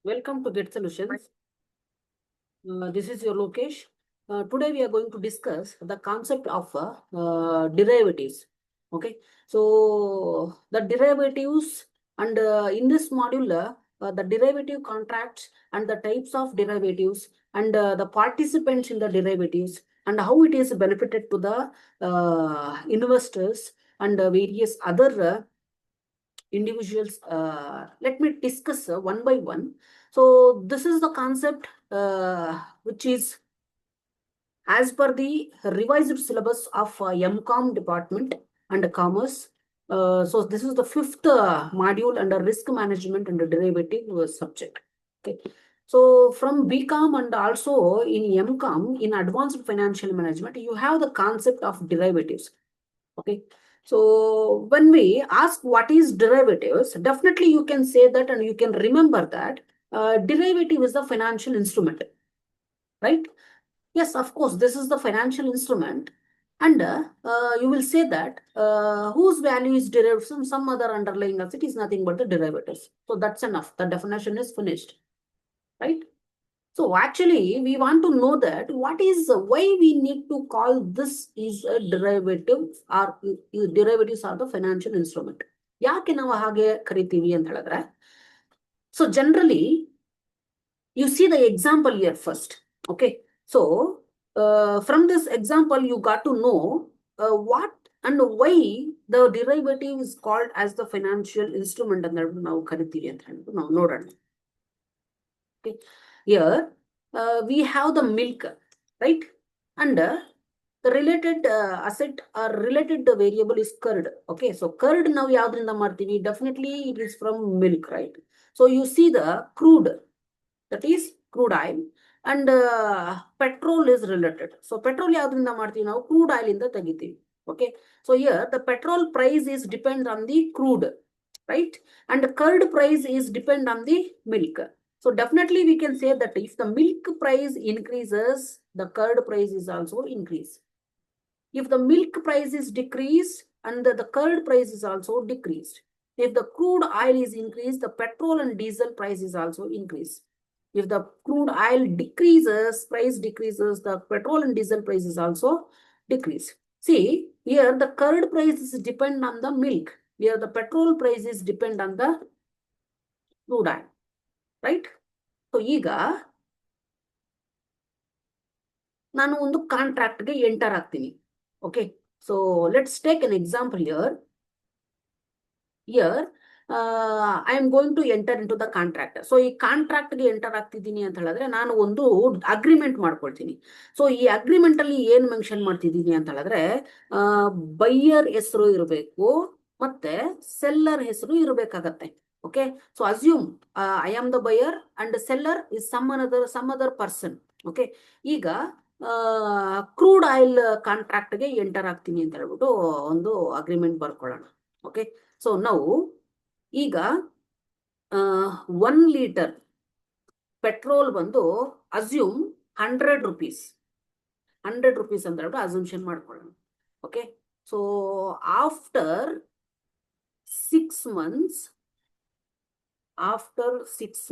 Welcome to Get Solutions. This is your Lokesh. Today we are going to discuss the concept of derivatives. Okay, so the derivatives, and in this module, the derivative contracts and the types of derivatives and the participants in the derivatives and how it is benefited to the investors and various other individuals. Let me discuss one by one. So this is the concept which is as per the revised syllabus of MCOM department and commerce. So this is the fifth module under risk management and derivative subject. Okay. So from BCom and also in MCOM in advanced financial management, you have the concept of derivatives. Okay. So when we ask what is derivatives, definitely you can say that and you can remember that derivative is the financial instrument, right? Yes, of course, this is the financial instrument. And you will say that whose value is derived from some other underlying asset is nothing but the derivatives. So that's enough. The definition is finished, right? So actually, we want to know that why we need to call this is a derivative or derivatives are the financial instrument. ಯಾಕೆ ನಾವು ಹಾಗೆ ಕರಿತೀವಿ ಅಂತ ಹೇಳಿದ್ರೆ, so generally you see the example here first. Okay, so from this example you got to know what and why the derivative is called as the financial instrument ಅಂತ ನಾವು ಕರಿತೀವಿ ಅಂತ ಹೇಳ್ಬಿಟ್ಟು ನಾವು ನೋಡೋಣ. Okay, here we have the milk, right? And the related asset or related variable is curd. Okay, so curd now ಯಾವ್ದ್ರಿಂದ ಮಾಡ್ತೀವಿ? Definitely it is from milk, right? So you see the crude, that is crude oil, and petrol is related. So petrol ಯಾವ್ದ್ರಿಂದ ಮಾಡ್ತೀವಿ ನಾವು? Crude oil ಇಂದ ತೆಗಿತೀವಿ. Okay, so here the petrol price is depend on the crude, right? And the curd price is depend on the milk. So definitely we can say that if the milk price increases, the curd price is also increase. If the milk price is decreased and the curd price is also decreased. If the crude oil is increased, the petrol and diesel price is also increased. If the crude oil decreases, price decreases, the petrol and diesel price is also decreased. See, here the curd price is depend on the milk. Here the petrol price is depend on the crude oil, right? So ಈಗ ನಾನು ಒಂದು contract ಗೆ enter ಆಗ್ತೀನಿ. Okay, so let's take an example here. I am going to enter into the contract. So ಈ contract ಗೆ enter ಆಗ್ತಿದ್ದೀನಿ ಅಂತ ಹೇಳಿದ್ರೆ ನಾನು ಒಂದು ಅಗ್ರಿಮೆಂಟ್ ಮಾಡ್ಕೊಳ್ತೀನಿ. ಸೊ ಈ ಅಗ್ರಿಮೆಂಟ್ ಅಲ್ಲಿ ಏನ್ ಮೆನ್ಷನ್ ಮಾಡ್ತಿದ್ದೀನಿ ಅಂತ ಹೇಳಿದ್ರೆ ಬೈಯರ್ ಹೆಸರು ಇರಬೇಕು ಮತ್ತೆ ಸೆಲ್ಲರ್ ಹೆಸರು ಇರಬೇಕಾಗತ್ತೆ. Okay, so assume I am the buyer and the seller is some other person. Okay, ಈಗ ಕ್ರೂಡ್ ಆಯಿಲ್ ಕಾಂಟ್ರಾಕ್ಟ್ ಗೆ ಎಂಟರ್ ಆಗ್ತೀನಿ ಅಂತ ಹೇಳ್ಬಿಟ್ಟು ಒಂದು ಅಗ್ರಿಮೆಂಟ್ ಬರ್ಕೊಳ್ಳೋಣ. ಓಕೆ, ಸೊ ನಾವು ಈಗ 1 ಲೀಟರ್ ಪೆಟ್ರೋಲ್ ಬಂದು ಅಸ್ಯೂಮ್ 100 rupees ಅಂತ ಹೇಳ್ಬಿಟ್ಟು ಅಸ್ಯೂಮ್ಷನ್ ಮಾಡ್ಕೊಳ್ಳೋಣ. ಓಕೆ, ಸೊ ಆಫ್ಟರ್ 6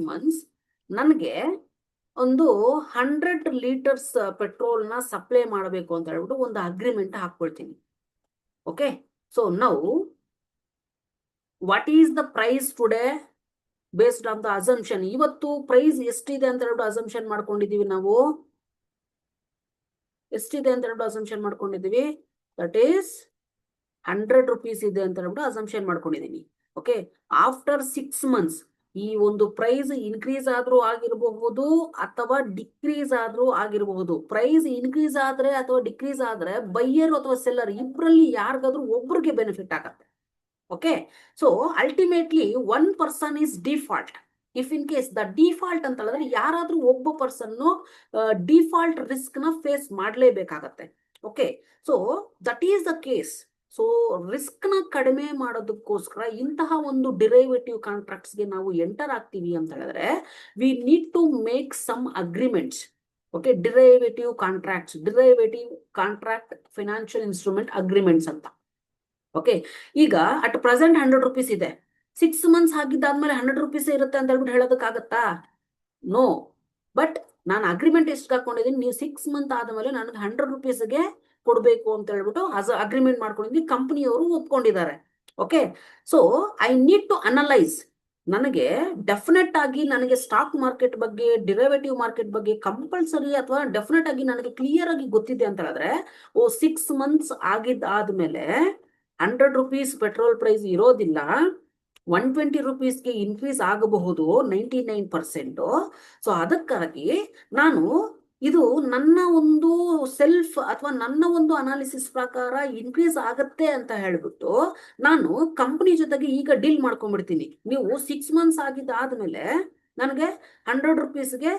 months ನನಗೆ ಒಂದು 100 ಲೀಟರ್ಸ್ ಪೆಟ್ರೋಲ್ ನ ಸಪ್ಲೈ ಮಾಡಬೇಕು ಅಂತ ಹೇಳ್ಬಿಟ್ಟು ಒಂದು ಅಗ್ರಿಮೆಂಟ್ ಹಾಕೊಳ್ತೀನಿ. Okay, so now what is the price today based on the assumption? ಇವತ್ತು ಪ್ರೈಸ್ ಎಷ್ಟಿದೆ ಅಂತ ಹೇಳ್ಬಿಟ್ಟು ಅಸಂಪ್ಷನ್ ಮಾಡ್ಕೊಂಡಿದೀವಿ ನಾವು. ಎಷ್ಟಿದೆ ಅಂತ ಹೇಳ್ಬಿಟ್ಟು ಅಸಂಪ್ಷನ್ ಮಾಡ್ಕೊಂಡಿದೀವಿ? ದಟ್ ಈಸ್ 100 rupees ಇದೆ ಅಂತ ಹೇಳ್ಬಿಟ್ಟು ಅಸಂಪ್ಷನ್ ಮಾಡ್ಕೊಂಡಿದೀನಿ. ಓಕೆ, ಆಫ್ಟರ್ 6 months ಈ ಒಂದು ಪ್ರೈಸ್ ಇನ್ಕ್ರೀಸ್ ಆದ್ರೂ ಆಗಿರಬಹುದು ಅಥವಾ ಡಿಕ್ರೀಸ್ ಆದ್ರೂ ಆಗಿರಬಹುದು. ಪ್ರೈಸ್ ಇನ್ಕ್ರೀಸ್ ಆದ್ರೆ ಅಥವಾ ಡಿಕ್ರೀಸ್ ಆದ್ರೆ ಬೈಯರ್ ಅಥವಾ ಸೆಲ್ಲರ್ ಇಬ್ಬರಲ್ಲಿ ಯಾರಿಗಾದ್ರೂ ಒಬ್ರಿಗೆ ಬೆನಿಫಿಟ್ ಆಗತ್ತೆ. Okay, so ultimately 1 person is default. If in case the default ಅಂತ ಹೇಳಿದ್ರೆ ಯಾರಾದ್ರೂ ಒಬ್ಬ ಪರ್ಸನ್ ಡಿಫಾಲ್ಟ್ ರಿಸ್ಕ್ ನ ಫೇಸ್ ಮಾಡ್ಲೇಬೇಕಾಗತ್ತೆ. Okay, so that is the case. So risk ನ ಕಡಿಮೆ ಮಾಡೋದಕ್ಕೋಸ್ಕರ ಇಂತಹ ಒಂದು ಡಿರೈವೇಟಿವ್ ಕಾಂಟ್ರಾಕ್ಟ್ಸ್ ಗೆ ನಾವು ಎಂಟರ್ ಆಗ್ತೀವಿ ಅಂತ ಹೇಳಿದ್ರೆ we need to make some agreements. Okay, derivative contract financial instrument agreements ಅಂತ. ಓಕೆ, ಈಗ ಅಟ್ ಪ್ರೆಸೆಂಟ್ 100 rupees ಇದೆ. 6 months ಆಗಿದ್ದಾದ್ಮೇಲೆ 100 rupees ಇರುತ್ತೆ ಅಂತ ಹೇಳ್ಬಿಟ್ಟು ಹೇಳೋದಕ್ಕಾಗತ್ತಾ? ನೋ. ಬಟ್ ನಾನು ಅಗ್ರಿಮೆಂಟ್ ಎಷ್ಟು ಹಾಕೊಂಡಿದ್ದೀನಿ, ನೀವು 6 ಮಂತ್ ಆದಮೇಲೆ ನನಗೆ 100 rupeesಗೆ ಕೊಡಬೇಕು ಅಂತ ಹೇಳ್ಬಿಟ್ಟು ಅಗ್ರಿಮೆಂಟ್ ಮಾಡ್ಕೊಂಡಿದ್ದೀನಿ, ಕಂಪನಿಯವರು ಒಪ್ಕೊಂಡಿದ್ದಾರೆ. Okay, so I need to analyse. ನನಗೆ ಡೆಫಿನೆಟ್ ಆಗಿ ನನಗೆ ಸ್ಟಾಕ್ ಮಾರ್ಕೆಟ್ ಬಗ್ಗೆ, ಡಿರೈವೇಟಿವ್ ಮಾರ್ಕೆಟ್ ಬಗ್ಗೆ ಕಂಪಲ್ಸರಿ ಅಥವಾ ಡೆಫಿನೆಟ್ ಆಗಿ ನನಗೆ ಕ್ಲಿಯರ್ ಆಗಿ ಗೊತ್ತಿದೆ ಅಂತ ಹೇಳಿದ್ರೆ, 6 months ಆಗಿದ್ದಾದ್ಮೇಲೆ 100 rupees ಪೆಟ್ರೋಲ್ ಪ್ರೈಸ್ ಇರೋದಿಲ್ಲ, 120 rupeesಗೆ ಇನ್ಕ್ರೀಸ್ ಆಗಬಹುದು 99%. ಸೊ ಅದಕ್ಕಾಗಿ ನಾನು ಇದು ನನ್ನ ಒಂದು ಸೆಲ್ಫ್ ಅಥವಾ ನನ್ನ ಒಂದು ಅನಾಲಿಸಿಸ್ ಪ್ರಕಾರ ಇನ್ಕ್ರೀಸ್ ಆಗತ್ತೆ ಅಂತ ಹೇಳ್ಬಿಟ್ಟು ನಾನು ಕಂಪನಿ ಜೊತೆಗೆ ಈಗ ಡೀಲ್ ಮಾಡ್ಕೊಂಡ್ಬಿಡ್ತೀನಿ. ನೀವು 6 months ಆಗಿದ್ದಾದ್ಮೇಲೆ ನನಗೆ 100 rupeesಗೆ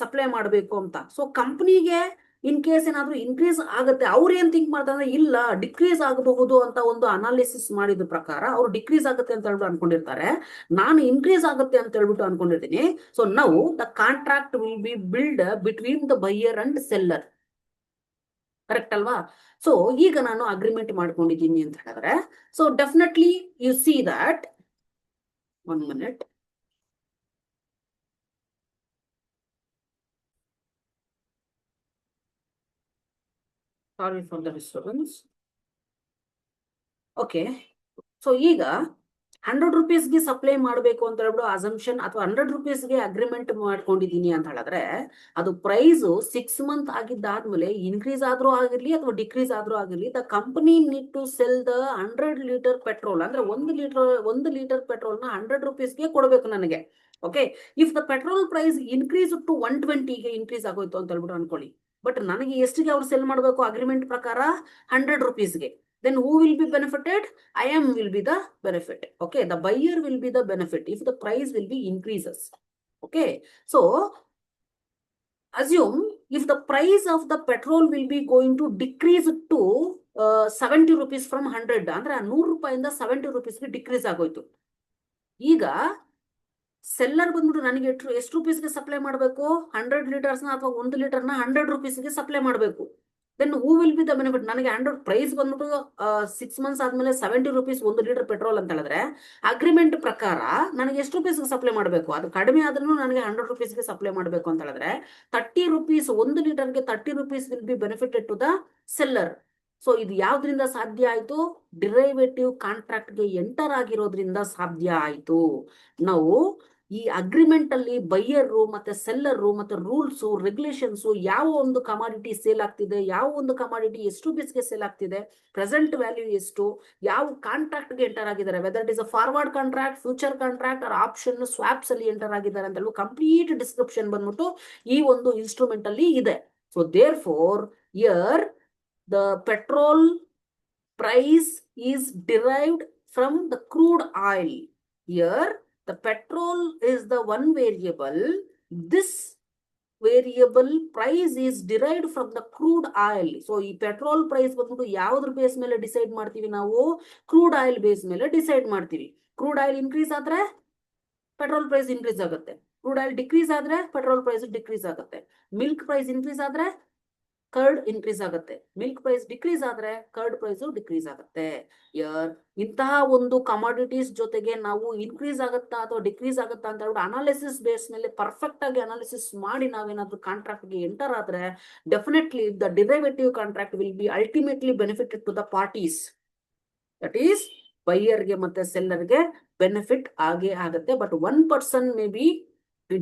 ಸಪ್ಲೈ ಮಾಡಬೇಕು ಅಂತ. ಸೊ ಕಂಪ್ನಿಗೆ ಇನ್ ಕೇಸ್ ಏನಾದ್ರು ಇನ್ಕ್ರೀಸ್ ಆಗುತ್ತೆ, ಅವ್ರು ಏನ್ ಥಿಂಕ್ ಮಾಡ್ತಾರೆ, ಇಲ್ಲ ಡಿಕ್ರೀಸ್ ಆಗಬಹುದು ಅಂತ ಒಂದು ಅನಾಲಿಸಿಸ್ ಮಾಡಿದ ಪ್ರಕಾರ ಅವ್ರು ಡಿಕ್ರೀಸ್ ಆಗುತ್ತೆ ಅಂತ ಹೇಳ್ಬಿಟ್ಟು ಅನ್ಕೊಂಡಿರ್ತಾರೆ, ನಾನು ಇನ್ಕ್ರೀಸ್ ಆಗುತ್ತೆ ಅಂತ ಹೇಳ್ಬಿಟ್ಟು ಅನ್ಕೊಂಡಿರ್ತೀನಿ. So now the contract will be build between the buyer and seller. Correct ಅಲ್ವಾ? ಸೊ ಈಗ ನಾನು ಅಗ್ರಿಮೆಂಟ್ ಮಾಡ್ಕೊಂಡಿದ್ದೀನಿ ಅಂತ ಹೇಳಿದ್ರೆ, so definitely you see that, 1 minute. Sorry for the disturbance. Okay, so ಈಗ 100 rupeesಗೆ ಸಪ್ಲೈ ಮಾಡಬೇಕು ಅಂತ ಹೇಳ್ಬಿಟ್ಟು ಅಸಂಪ್ಷನ್ ಅಥವಾ 100 rupeesಗೆ ಅಗ್ರಿಮೆಂಟ್ ಮಾಡ್ಕೊಂಡಿದ್ದೀನಿ ಅಂತ ಹೇಳಿದ್ರೆ, ಅದು ಪ್ರೈಸ್ 6 month ಆಗಿದ್ದಾದ್ಮೇಲೆ ಇನ್ಕ್ರೀಸ್ ಆದ್ರೂ ಆಗಿರ್ಲಿ ಅಥವಾ ಡಿಕ್ರೀಸ್ ಆದ್ರೂ ಆಗಿರ್ಲಿ, the company need to sell the 100 liter petrol. ಅಂದ್ರೆ 1 liter ಪೆಟ್ರೋಲ್ ನ 100 rupeesಗೆ ಕೊಡಬೇಕು ನನಗೆ. Okay, if the petrol price increase to 120ಗೆ ಇನ್ಕ್ರೀಸ್ ಆಗೋಯ್ತು ಅಂತ ಹೇಳ್ಬಿಟ್ಟು ಅನ್ಕೊಳ್ಳಿ, ಬಟ್ ನನಗೆ ಎಷ್ಟಿಗೆ ಅವ್ರು ಸೆಲ್ ಮಾಡಬೇಕು ಅಗ್ರಿಮೆಂಟ್ ಪ್ರಕಾರ? 100 rupeesಗೆ. Then who will be benefited? I am will be the benefit. Okay, the buyer will be the benefit if the price will be increases. Okay, so assume if the price of the petrol will be going to decrease to 70 rupees from 100, ಅಂದ್ರೆ 100 ರೂಪಾಯಿಂದ 70 rupeesಗೆ decrease ಆಗೋಯ್ತು. ಈಗ seller ಬಂದ್ಬಿಟ್ಟು ನನಗೆ ಎಷ್ಟು ರೂಪೀಸ್ಗೆ supply ಮಾಡಬೇಕು? 100 liters ಅಥವಾ 1 liter 100 rupeesಗೆ ಸಪ್ಲೈ ಮಾಡಬೇಕು. Then who will be the benefit? ನನಗೆ 100 ಪ್ರೈಸ್ ಬಂದ್ಬಿಟ್ಟು 6 months ಆದ್ಮೇಲೆ 70 rupees 1 liter ಪೆಟ್ರೋಲ್ ಅಂತ ಹೇಳಿದ್ರೆ, ಅಗ್ರಿಮೆಂಟ್ ಪ್ರಕಾರ ನನಗೆ ಎಷ್ಟು ರೂಪೀಸ್ಗೆ ಸಪ್ಲೈ ಮಾಡಬೇಕು? ಅದು ಕಡಿಮೆ ಆದ್ರೂ ನನಗೆ 100 rupeesಗೆ ಸಪ್ಲೈ ಮಾಡಬೇಕು ಅಂತ ಹೇಳಿದ್ರೆ 30 rupees 1 literಗೆ 30 rupees will be benefited to the seller. So ಇದು ಯಾವ್ದ್ರಿಂದ ಸಾಧ್ಯ ಆಯ್ತು? ಡಿರೈವೇಟಿವ್ ಕಾಂಟ್ರಾಕ್ಟ್ಗೆ ಎಂಟರ್ ಆಗಿರೋದ್ರಿಂದ ಸಾಧ್ಯ ಆಯ್ತು. ನಾವು ಈ ಅಗ್ರಿಮೆಂಟ್ ಅಲ್ಲಿ ಬೈಯರು ಮತ್ತೆ ಸೆಲ್ಲರು ಮತ್ತೆ ರೂಲ್ಸ್ ರೆಗ್ಯುಲೇಷನ್ಸ್, ಯಾವ ಒಂದು ಕಮಾಡಿಟಿ ಸೇಲ್ ಆಗ್ತಿದೆ, ಯಾವ ಒಂದು ಕಮಾಡಿಟಿ ಎಷ್ಟು ರೂಪೀಸ್ಗೆ ಸೇಲ್ ಆಗ್ತಿದೆ, ಪ್ರೆಸೆಂಟ್ ವ್ಯಾಲ್ಯೂ ಎಷ್ಟು, ಯಾವ ಕಾಂಟ್ರಾಕ್ಟ್ ಗೆ ಎಂಟರ್ ಆಗಿದ್ದಾರೆ, whether it is a forward contract, future contract or option swaps ಅಲ್ಲಿ ಎಂಟರ್ ಆಗಿದ್ದಾರೆ ಅಂತ ಹೇಳಿ ಕಂಪ್ಲೀಟ್ ಡಿಸ್ಕ್ರಿಪ್ಷನ್ ಬಂದ್ಬಿಟ್ಟು ಈ ಒಂದು ಇನ್ಸ್ಟ್ರೂಮೆಂಟ್ ಅಲ್ಲಿ ಇದೆ. So therefore here the petrol price is derived from the crude oil. Here the petrol is the one variable. This variable price is derived from the crude oil. So ಈ petrol price ಬಂದ್ಬಿಟ್ಟು ಯಾವ್ದ್ರ base ಮೇಲೆ decide ಮಾಡ್ತೀವಿ ನಾವು? Crude oil base ಮೇಲೆ decide ಮಾಡ್ತೀವಿ. Crude oil increase ಆದ್ರೆ petrol price increase ಆಗುತ್ತೆ, ಕ್ರೂಡ್ ಆಯಿಲ್ ಡಿಕ್ರೀಸ್ ಆದ್ರೆ ಪೆಟ್ರೋಲ್ ಪ್ರೈಸ್ ಡಿಕ್ರೀಸ್ ಆಗುತ್ತೆ, ಮಿಲ್ಕ್ ಪ್ರೈಸ್ ಇನ್ಕ್ರೀಸ್ ಆದ್ರೆ ಕರ್ಡ್ ಇನ್ಕ್ರೀಸ್ ಆಗುತ್ತೆ, ಮಿಲ್ಕ್ ಪ್ರೈಸ್ ಡಿಕ್ರೀಸ್ ಆದ್ರೆ ಕರ್ಡ್ ಪ್ರೈಸ್ ಡಿಕ್ರೀಸ್ ಆಗುತ್ತೆ. ಇಂತಹ ಒಂದು ಕಮಾಡಿಟೀಸ್ ಜೊತೆಗೆ ನಾವು ಇನ್ಕ್ರೀಸ್ ಆಗುತ್ತಾ ಅಥವಾ ಡಿಕ್ರೀಸ್ ಆಗುತ್ತಾ ಅಂತ ಹೇಳ್ಬಿಟ್ಟು ಅನಾಲಿಸಿಸ್ ಬೇಸ್ ಮೇಲೆ ಪರ್ಫೆಕ್ಟ್ ಆಗಿ ಅನಾಲಿಸಿಸ್ ಮಾಡಿ ನಾವೇನಾದ್ರೂ ಕಾಂಟ್ರಾಕ್ಟ್ ಗೆ ಎಂಟರ್ ಆದ್ರೆ definitely the derivative contract will be ultimately benefited to the parties. That is ಬೈಯರ್ಗೆ ಮತ್ತೆ ಸೆಲ್ಲರ್ಗೆ ಬೆನಿಫಿಟ್ ಆಗೇ ಆಗುತ್ತೆ. But 1% may be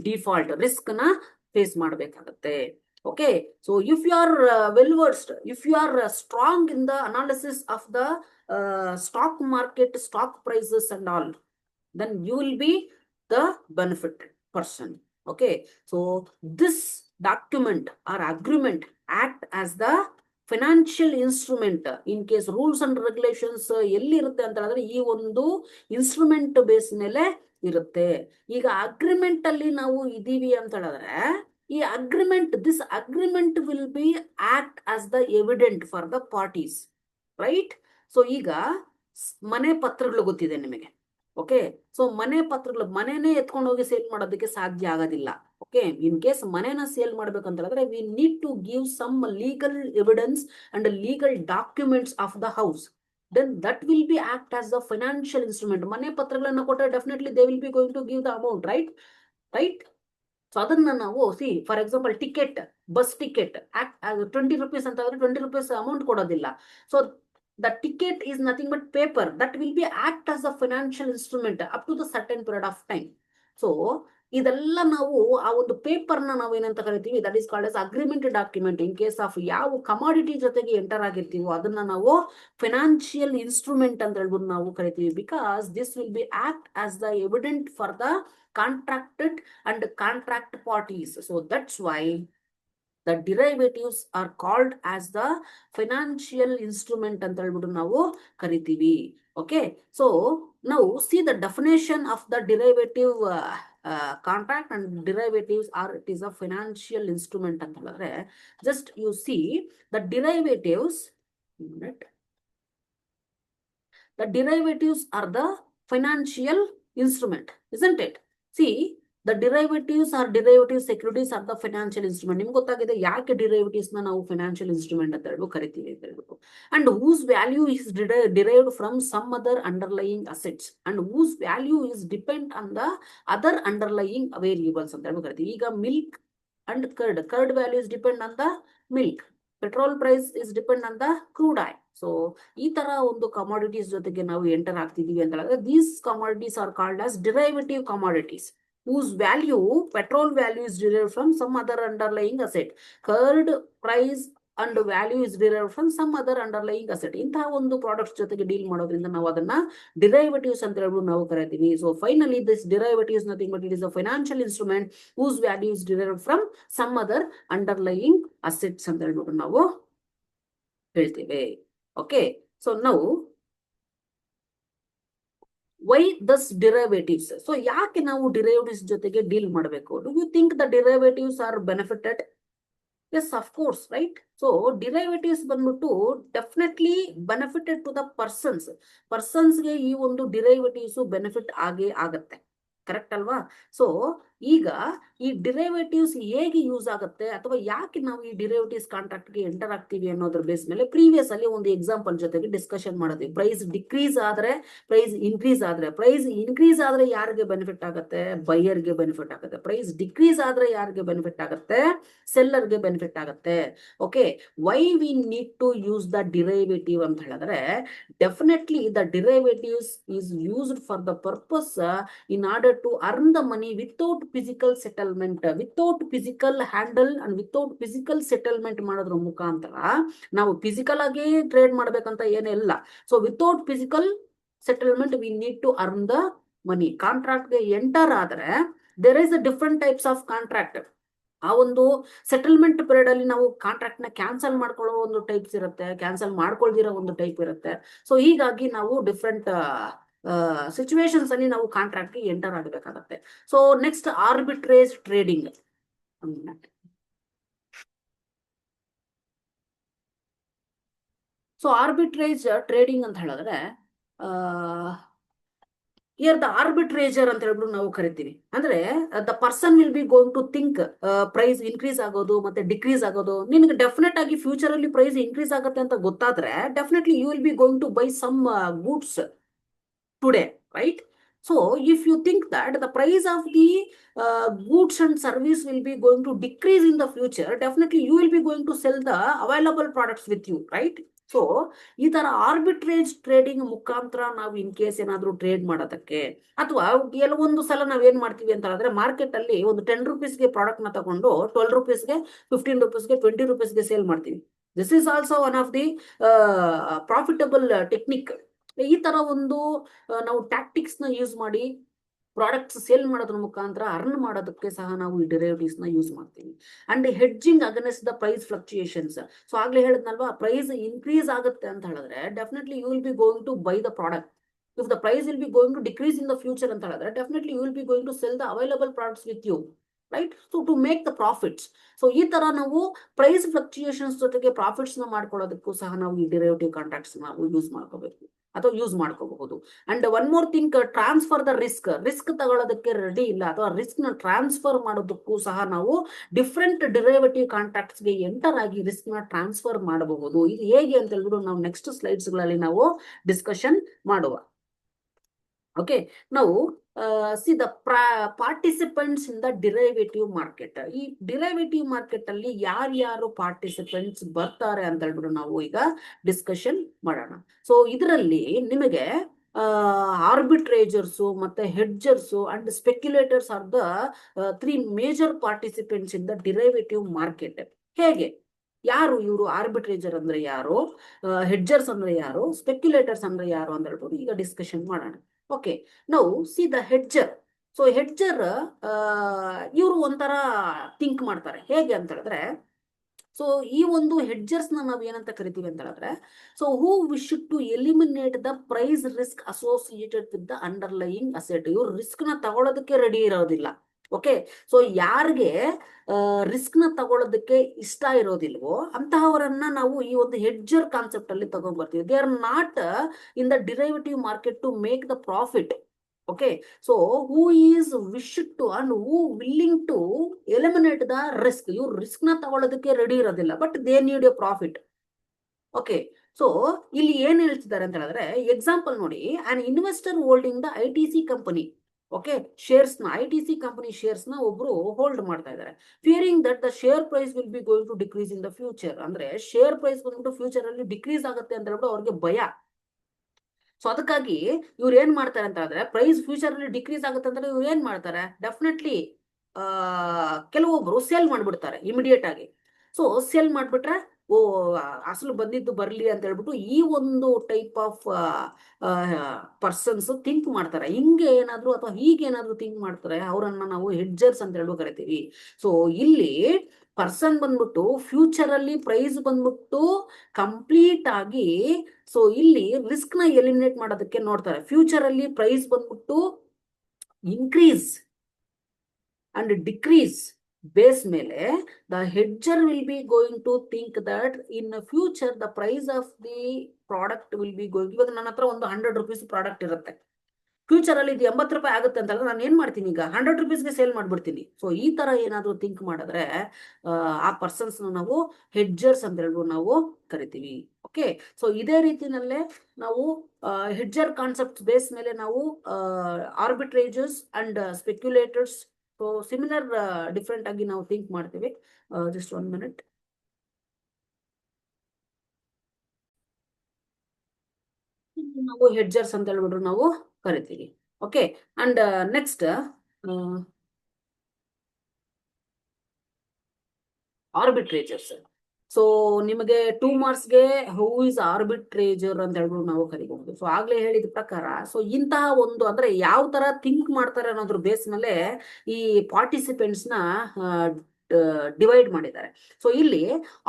default risk ನ ಫೇಸ್ ಮಾಡಬೇಕಾಗತ್ತೆ. Okay, so if you are well versed, if you are strong in the analysis of the stock market, stock prices and all, then you will be the benefit person. Okay, so this document or agreement act as the financial instrument. In case rules and regulations ಎಲ್ಲಿ ಇರುತ್ತೆ ಅಂತ ಹೇಳಿದ್ರೆ ಈ ಒಂದು instrument base ಮೇಲೆ ಇರುತ್ತೆ. ಈಗ agreement ಅಲ್ಲಿ ನಾವು ಇದೀವಿ ಅಂತ ಹೇಳಿದ್ರೆ ಈ agreement, this agreement will be act as the evident for the parties, right? So ಈಗ ಮನೆ ಪತ್ರಗಳು ಗೊತ್ತಿದೆ ನಿಮಗೆ. ಓಕೆ, ಸೊ ಮನೆ ಪತ್ರಗಳು, ಮನೆನೇ ಎತ್ಕೊಂಡು ಹೋಗಿ ಸೇಲ್ ಮಾಡೋದಕ್ಕೆ ಸಾಧ್ಯ ಆಗೋದಿಲ್ಲ. ಓಕೆ, ಇನ್ ಕೇಸ್ ಮನೆನ ಸೇಲ್ ಮಾಡ್ಬೇಕಂತ ಹೇಳಿದ್ರೆ we need to give some legal evidence and legal documents of the house. then that will be act as the financial instrument. ಮನೆ ಪತ್ರಗಳನ್ನ ಕೊಟ್ಟರೆ definitely they will be going to give the amount, right? So ಅದನ್ನ ನಾವು for example ticket, bus ticket 20 rupees ಅಂತ ಹೇಳಿದ್ರೆ 20 rupees amount ಕೊಡೋದಿಲ್ಲ. So the ticket is nothing but paper that will be act as a financial instrument up to the certain period of time. So ಇದೆಲ್ಲ ನಾವು ಆ ಒಂದು paper ನಾವು ಏನಂತ ಕರಿತೀವಿ, that is called as agreement document. In case of ಯಾವ commodity ಜೊತೆಗೆ enter ಆಗಿರ್ತೀವೋ ಅದನ್ನ ನಾವು ಫೈನಾನ್ಷಿಯಲ್ ಇನ್ಸ್ಟ್ರೂಮೆಂಟ್ ಅಂತ ಹೇಳ್ಬಿಟ್ಟು ನಾವು ಕರಿತೀವಿ. Because this will be act as the evident for the contracted and contract parties. So that's why the derivatives are called as the financial instrument ಅಂತ ಹೇಳ್ಬಿಟ್ಟು ನಾವು ಕರಿತೀವಿ. Okay, so now see the definition of the derivative contract and derivatives are it is a financial instrument ಅಂತ ಹೇಳಿದ್ರೆ just you see the derivatives are the financial instrument, isn't it? See, the derivatives or derivative securities are the financial instrument. ನಿಮ್ಗೆ ಗೊತ್ತಾಗಿದೆ ಯಾಕೆ derivatives ನಾವು financial instrument ಅಂತ ಹೇಳ್ಬಿಟ್ಟು ಕರಿತೀವಿ ಅಂತ ಹೇಳ್ಬಿಟ್ಟು. And whose value is derived from some other underlying assets and whose value is depend on the other underlying variables ಅಂತ ಹೇಳ್ಬಿಟ್ಟು ಕರಿತೀವಿ. ಈಗ milk and curd value is depend on the milk. Petrol price is depend on the crude oil. So ಈ ತರ ಒಂದು commodities ಜೊತೆಗೆ ನಾವು enter ಆಗ್ತಿದೀವಿ ಅಂತ ಹೇಳಿದ್ರೆ these commodities are called as derivative commodities. Whose value, petrol value is derived from some other underlying asset. Curd price and value is derived from some other underlying asset. ಇಂತಹ ಒಂದು products ಜೊತೆಗೆ deal ಮಾಡೋದ್ರಿಂದ ನಾವು ಅದನ್ನ derivatives ಅಂತ ಹೇಳ್ಬಿಟ್ಟು ನಾವು ಕರಿತೀವಿ. So finally this derivatives nothing but it is a financial instrument whose value is derived from some other underlying assets ಅಂತ ಹೇಳ್ಬಿಟ್ಟು ನಾವು ಹೇಳ್ತೇವೆ. ಓಕೆ, ಸೊ ನಾವು why thus derivatives? So ಯಾಕೆ ನಾವು derivatives ಜೊತೆಗೆ ಡೀಲ್ ಮಾಡಬೇಕು? Do you think the derivatives are benefited? Yes, of course, right? So derivatives ಬಂದ್ಬಿಟ್ಟು definitely benefited to the persons ಗೆ ಈ ಒಂದು derivatives ಬೆನಿಫಿಟ್ ಆಗೇ ಆಗತ್ತೆ. ಕರೆಕ್ಟ್ ಅಲ್ವಾ? ಸೊ ಈಗ ಈ ಡಿರೈವೇಟಿವ್ಸ್ ಹೇಗೆ ಯೂಸ್ ಆಗುತ್ತೆ ಅಥವಾ ಯಾಕೆ ನಾವು ಈ ಡಿರೈವೇಟಿವ್ಸ್ ಕಾಂಟ್ರಾಕ್ಟ್ ಗೆ ಎಂಟರ್ ಆಗ್ತೀವಿ ಅನ್ನೋದ್ರ ಬೇಸ್ ಮೇಲೆ ಪ್ರೀವಿಯಸ್ ಅಲ್ಲಿ ಒಂದು ಎಕ್ಸಾಂಪಲ್ ಜೊತೆಗೆ ಡಿಸ್ಕಷನ್ ಮಾಡಿದ್ವಿ. ಪ್ರೈಸ್ ಡಿಕ್ರೀಸ್ ಆದ್ರೆ, ಪ್ರೈಸ್ ಇನ್ಕ್ರೀಸ್ ಆದ್ರೆ, ಪ್ರೈಸ್ ಇನ್ಕ್ರೀಸ್ ಆದ್ರೆ ಯಾರಿಗೆ ಬೆನಿಫಿಟ್ ಆಗುತ್ತೆ? ಬೈಯರ್ಗೆ ಬೆನಿಫಿಟ್ ಆಗುತ್ತೆ. ಪ್ರೈಸ್ ಡಿಕ್ರೀಸ್ ಆದ್ರೆ ಯಾರಿಗೆ ಬೆನಿಫಿಟ್ ಆಗುತ್ತೆ? ಸೆಲ್ಲರ್ಗೆ ಬೆನಿಫಿಟ್ ಆಗುತ್ತೆ. Okay, why we need to use the derivative ಅಂತ ಹೇಳಿದ್ರೆ definitely the derivatives is used for the purpose in order to earn the money without physical settlement, without physical handle and without physical settlement ಮಾಡೋದ್ರ ಮುಖಾಂತರ ನಾವು physical ಆಗಿ trade ಮಾಡ್ಬೇಕಂತ ಏನಿಲ್ಲ. So without physical settlement we need to earn the money. Contract ಗೆ enter ಆದ್ರೆ there is a different types of contract. ಆ ಒಂದು ಸೆಟಲ್ಮೆಂಟ್ ಪೀರಿಯಡ್ ಅಲ್ಲಿ ನಾವು ಕಾಂಟ್ರಾಕ್ಟ್ ನ ಕ್ಯಾನ್ಸಲ್ ಮಾಡ್ಕೊಳ್ಳೋ ಒಂದು ಟೈಪ್ಸ್ ಇರುತ್ತೆ, ಕ್ಯಾನ್ಸಲ್ ಮಾಡ್ಕೊಳ್ದಿರೋ ಒಂದು ಟೈಪ್ ಇರುತ್ತೆ. ಸೊ ಹೀಗಾಗಿ ನಾವು ಡಿಫ್ರೆಂಟ್ ಸಿಚುವೇಶನ್ಸ್ ಅಲ್ಲಿ ನಾವು ಕಾಂಟ್ರಾಕ್ಟ್ ಗೆ ಎಂಟರ್ ಆಗಬೇಕಾಗತ್ತೆ. So next arbitrage trading. So arbitrage trading ಅಂತ ಹೇಳಿದ್ರೆ ಹಿಯರ್ ದ ಆರ್ಬಿಟ್ರೇಜರ್ ಅಂತ ಹೇಳ್ಬಿಟ್ಟು ನಾವು ಕರಿತೀವಿ. ಅಂದ್ರೆ the person will be going to think price increase ಆಗೋದು ಮತ್ತೆ ಡಿಕ್ರೀಸ್ ಆಗೋದು. ನಿನ್ಗೆ ಡೆಫಿನೆಟ್ ಆಗಿ ಫ್ಯೂಚರ್ ಅಲ್ಲಿ ಪ್ರೈಸ್ ಇನ್ಕ್ರೀಸ್ ಆಗುತ್ತೆ ಅಂತ ಗೊತ್ತಾದ್ರೆ definitely you will be going to buy some goods today, right? So if you think that the price of the goods and service will be going to decrease in the future, definitely you will be going to sell the available products with you, right? So ಈ ತರ arbitrage trading ಮುಖಾಂತರ ನಾವು in case ಏನಾದ್ರು trade ಮಾಡೋದಕ್ಕೆ ಅಥವಾ ಕೆಲವೊಂದು ಸಲ ನಾವೇನ್ ಮಾಡ್ತೀವಿ ಅಂತ ಹೇಳಿದ್ರೆ ಮಾರ್ಕೆಟ್ ಅಲ್ಲಿ ಒಂದು 10 rupeesಗೆ ಪ್ರಾಡಕ್ಟ್ ನ ತಗೊಂಡು 12 rupeesಗೆ, 15 rupeesಗೆ, 20 rupeesಗೆ ಸೇಲ್ ಮಾಡ್ತೀವಿ. This is also one of the profitable technique. ಈ ತರ ಒಂದು ನಾವು ಟ್ಯಾಕ್ಟಿಕ್ಸ್ ನ ಯೂಸ್ ಮಾಡಿ ಪ್ರಾಡಕ್ಟ್ಸ್ ಸೇಲ್ ಮಾಡೋದ್ರ ಮುಖಾಂತರ ಅರ್ನ್ ಮಾಡೋದಕ್ಕೆ ಸಹ ನಾವು ಈ ಡಿರೈವೇಟಿವ್ಸ್ ನ ಯೂಸ್ ಮಾಡ್ತೀವಿ. And hedging against the price fluctuations. So ಆಗ್ಲೇ ಹೇಳಿದ್ನಲ್ವಾ, ಪ್ರೈಸ್ ಇನ್ಕ್ರೀಸ್ ಆಗುತ್ತೆ ಅಂತ ಹೇಳಿದ್ರೆ definitely you will be going to buy the product. If the price will be going to decrease in the future ಅಂತ ಹೇಳಿದ್ರೆ definitely you will be going to sell the available products with you, right? So to make the profits. So ಈ ತರ ನಾವು price fluctuations ಜೊತೆಗೆ profits ನ ಮಾಡ್ಕೊಳ್ಳೋದಕ್ಕೂ ಸಹ ನಾವು ಈ ಡಿರೈವೇಟಿವ್ ಕಾಂಟ್ರಾಕ್ಟ್ಸ್ ನಾವು ಯೂಸ್ ಮಾಡ್ಕೋಬೇಕು ಅಥವಾ ಯೂಸ್ ಮಾಡ್ಕೋಬಹುದು. And one more thing, transfer the risk ತಗೊಳ್ಳೋದಕ್ಕೆ ರೆಡಿ ಇಲ್ಲ ಅಥವಾ ರಿಸ್ಕ್ ನ ಟ್ರಾನ್ಸ್ಫರ್ ಮಾಡೋದಕ್ಕೂ ಸಹ ನಾವು ಡಿಫ್ರೆಂಟ್ ಡಿರೈವೇಟಿವ್ ಕಾಂಟ್ರಾಕ್ಟ್ಸ್ ಗೆ ಎಂಟರ್ ಆಗಿ ರಿಸ್ಕ್ ನ ಟ್ರಾನ್ಸ್ಫರ್ ಮಾಡಬಹುದು. ಇದು ಹೇಗೆ ಅಂತ ಹೇಳ್ಬಿಟ್ಟು ನಾವು ನೆಕ್ಸ್ಟ್ ಸ್ಲೈಡ್ಸ್ ಗಳಲ್ಲಿ ನಾವು ಡಿಸ್ಕಷನ್ ಮಾಡುವ. Okay, now see the participants in the derivative market. ಈ ಡಿರೈವೇಟಿವ್ ಮಾರ್ಕೆಟ್ ಅಲ್ಲಿ ಯಾರ್ಯಾರು ಪಾರ್ಟಿಸಿಪೆಂಟ್ಸ್ ಬರ್ತಾರೆ ಅಂತ ಹೇಳ್ಬಿಟ್ಟು ನಾವು ಈಗ ಡಿಸ್ಕಷನ್ ಮಾಡೋಣ. ಸೊ ಇದರಲ್ಲಿ ನಿಮಗೆ ಆರ್ಬಿಟ್ರೇಜರ್ಸು ಮತ್ತೆ hedgers and speculators are the 3 major participants in the derivative market. ಹೇಗೆ, ಯಾರು ಇವರು? ಆರ್ಬಿಟ್ರೇಜರ್ ಅಂದ್ರೆ ಯಾರು, ಹೆಡ್ಜರ್ಸ್ ಅಂದ್ರೆ ಯಾರು, ಸ್ಪೆಕ್ಯುಲೇಟರ್ಸ್ ಅಂದ್ರೆ ಯಾರು ಅಂತ ಹೇಳ್ಬಿಟ್ಟು ಈಗ ಡಿಸ್ಕಷನ್ ಮಾಡೋಣ. ಓಕೆ, ನಾವು ಸಿ ದ ಹೆಡ್ಜರ್. ಸೊ ಹೆಡ್ಜರ್ ಇವರು ಒಂಥರ ಥಿಂಕ್ ಮಾಡ್ತಾರೆ. ಹೇಗೆ ಅಂತ ಹೇಳಿದ್ರೆ, ಸೊ ಈ ಒಂದು ಹೆಡ್ಜರ್ಸ್ ನಾವು ಏನಂತ ಕರಿತೀವಿ ಅಂತ ಹೇಳಿದ್ರೆ, so who wish to eliminate the price risk associated with the underlying asset. ಇವ್ರು ರಿಸ್ಕ್ ನ ತಗೊಳ್ಳೋದಕ್ಕೆ ರೆಡಿ ಇರೋದಿಲ್ಲ. ಓಕೆ, ಸೊ ಯಾರಿಗೆ ರಿಸ್ಕ್ ನ ತಗೊಳ್ಳೋದಕ್ಕೆ ಇಷ್ಟ ಇರೋದಿಲ್ವೋ ಅಂತಹವರನ್ನ ನಾವು ಈ ಒಂದು ಹೆಡ್ಜರ್ ಕಾನ್ಸೆಪ್ಟ್ ಅಲ್ಲಿ ತಗೊಂಡ್ ಬರ್ತೀವಿ. They are not in the derivative market to make the profit. Okay, so who is wish to and who willing to eliminate the risk. ಇವ್ರು ರಿಸ್ಕ್ ನ ತಗೊಳ್ಳೋದಕ್ಕೆ ರೆಡಿ ಇರೋದಿಲ್ಲ, but they need a profit. Okay, so ಇಲ್ಲಿ ಏನ್ ಹೇಳ್ತಿದ್ದಾರೆ ಅಂತ ಹೇಳಿದ್ರೆ, example ನೋಡಿ, an investor holding the ITC company. Okay, shares ನ ITC ಕಂಪನಿ ಶೇರ್ಸ್ ನ ಒಬ್ರು ಹೋಲ್ಡ್ ಮಾಡ್ತಾ ಇದ್ದಾರೆ. Fearing that the share price will be going to decrease in the future. ಅಂದ್ರೆ ಶೇರ್ ಪ್ರೈಸ್ ಬಂದ್ಬಿಟ್ಟು ಫ್ಯೂಚರ್ ಅಲ್ಲಿ ಡಿಕ್ರೀಸ್ ಆಗುತ್ತೆ ಅಂತ ಹೇಳ್ಬಿಟ್ಟು ಅವ್ರಿಗೆ ಭಯ. ಸೊ ಅದಕ್ಕಾಗಿ ಇವ್ರು ಏನ್ ಮಾಡ್ತಾರೆ ಅಂತ ಹೇಳಿದ್ರೆ, ಪ್ರೈಸ್ ಫ್ಯೂಚರ್ ಅಲ್ಲಿ ಡಿಕ್ರೀಸ್ ಆಗುತ್ತೆ ಅಂದ್ರೆ ಇವ್ರು ಏನ್ ಮಾಡ್ತಾರೆ, ಡೆಫಿನೆಟ್ಲಿ ಕೆಲವೊಬ್ರು ಸೇಲ್ ಮಾಡ್ಬಿಡ್ತಾರೆ ಇಮಿಡಿಯೇಟ್ ಆಗಿ. ಸೊ ಸೇಲ್ ಮಾಡ್ಬಿಟ್ರೆ ಓ ಅಸಲು ಬಂದಿದ್ದು ಬರ್ಲಿ ಅಂತ ಹೇಳ್ಬಿಟ್ಟು ಈ ಒಂದು ಟೈಪ್ ಆಫ್ ಪರ್ಸನ್ಸ್ ಥಿಂಕ್ ಮಾಡ್ತಾರೆ. ಹಿಂಗೆ ಏನಾದ್ರು ಅಥವಾ ಹೀಗೇನಾದ್ರು ಥಿಂಕ್ ಮಾಡ್ತಾರೆ, ಅವರನ್ನ ನಾವು ಹೆಡ್ಜರ್ಸ್ ಅಂತ ಹೇಳ್ಬಿಟ್ಟು ಕರಿತೀವಿ. ಸೊ ಇಲ್ಲಿ ಪರ್ಸನ್ ಬಂದ್ಬಿಟ್ಟು ಫ್ಯೂಚರ್ ಅಲ್ಲಿ ಪ್ರೈಸ್ ಬಂದ್ಬಿಟ್ಟು ಕಂಪ್ಲೀಟ್ ಆಗಿ, ಸೊ ಇಲ್ಲಿ ರಿಸ್ಕ್ ನ ಎಲಿಮಿನೇಟ್ ಮಾಡೋದಕ್ಕೆ ನೋಡ್ತಾರೆ. ಫ್ಯೂಚರ್ ಅಲ್ಲಿ ಪ್ರೈಸ್ ಬಂದ್ಬಿಟ್ಟು ಇನ್ಕ್ರೀಸ್ ಅಂಡ್ ಡಿಕ್ರೀಸ್ ಬೇಸ್ ಮೇಲೆ the hedger will be going to think that in the future the price of the product will be going. ಇವಾಗ ನನ್ನ ಹತ್ರ ಒಂದು 100 rupees ಪ್ರಾಡಕ್ಟ್ ಇರುತ್ತೆ, ಫ್ಯೂಚರ್ ಅಲ್ಲಿ ಇದು 80 ರೂಪಾಯಿ ಆಗುತ್ತೆ ಅಂತ ನಾನು ಏನ್ ಮಾಡ್ತೀನಿ, ಈಗ 100 rupeesಗೆ ಸೇಲ್ ಮಾಡ್ಬಿಡ್ತೀನಿ. ಸೊ ಈ ತರ ಏನಾದ್ರು ಥಿಂಕ್ ಮಾಡಿದ್ರೆ ಆ ಪರ್ಸನ್ಸ್ ನಾವು ಹೆಡ್ಜರ್ಸ್ ಅಂತ ಹೇಳ್ಬಿಟ್ಟು ನಾವು ಕರಿತೀವಿ. ಓಕೆ, ಸೊ ಇದೇ ರೀತಿನಲ್ಲೇ ನಾವು ಹೆಡ್ಜರ್ ಕಾನ್ಸೆಪ್ಟ್ ಬೇಸ್ ಮೇಲೆ ನಾವು arbitrageurs and speculators, so similar different ಆಗಿ ನಾವು ಥಿಂಕ್ ಮಾಡ್ತೀವಿ. Just 1 minute. ನಾವು ಹೆಡ್ಜರ್ಸ್ ಅಂತ ಹೇಳ್ಬಿಟ್ಟು ನಾವು ಕರಿತೀವಿ. Okay, and next arbitrageurs. So ನಿಮಗೆ 2 marksಗೆ ಹೂ ಇಸ್ ಆರ್ಬಿಟ್ರೇಜರ್ ಅಂತ ಹೇಳ್ಬಿಟ್ಟು ನಾವು ಕರಿಬಹುದು. ಸೊ ಆಗ್ಲೇ ಹೇಳಿದ ಪ್ರಕಾರ, ಸೊ ಇಂತಹ ಒಂದು ಅಂದ್ರೆ ಯಾವ ತರ ಥಿಂಕ್ ಮಾಡ್ತಾರೆ ಅನ್ನೋದ್ರ ಬೇಸ್ ಮೇಲೆ ಈ ಪಾರ್ಟಿಸಿಪೆಂಟ್ಸ್ ನ ಡಿವೈಡ್ ಮಾಡಿದ್ದಾರೆ. ಸೊ ಇಲ್ಲಿ